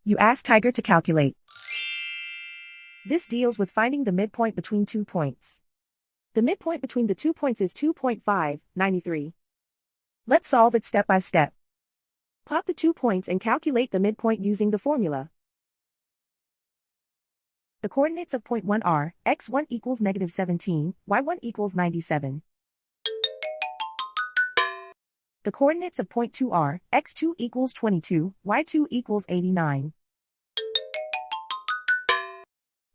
You ask Tiger to calculate. This deals with finding the midpoint between 2 points. The midpoint between the 2 points is 2.593. Let's solve it step by step. Plot the 2 points and calculate the midpoint using the formula. The coordinates of point 1 are, x1 equals -17, y1 equals 97. The coordinates of point 2 are, x2 equals 22, y2 equals 89.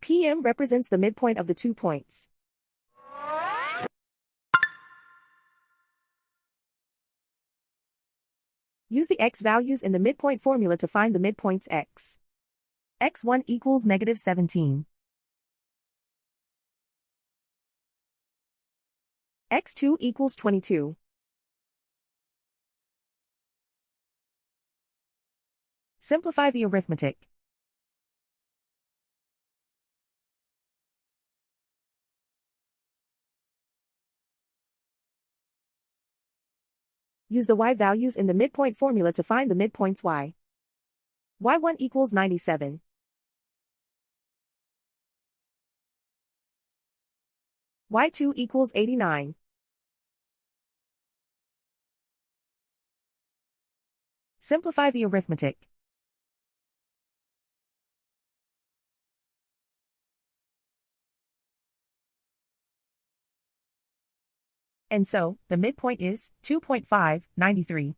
PM represents the midpoint of the 2 points. Use the x values in the midpoint formula to find the midpoints x. x1 equals -17. x2 equals 22. Simplify the arithmetic. Use the y values in the midpoint formula to find the midpoints y. y1 equals 97. y2 equals 89. Simplify the arithmetic. And so, the midpoint is 2.593.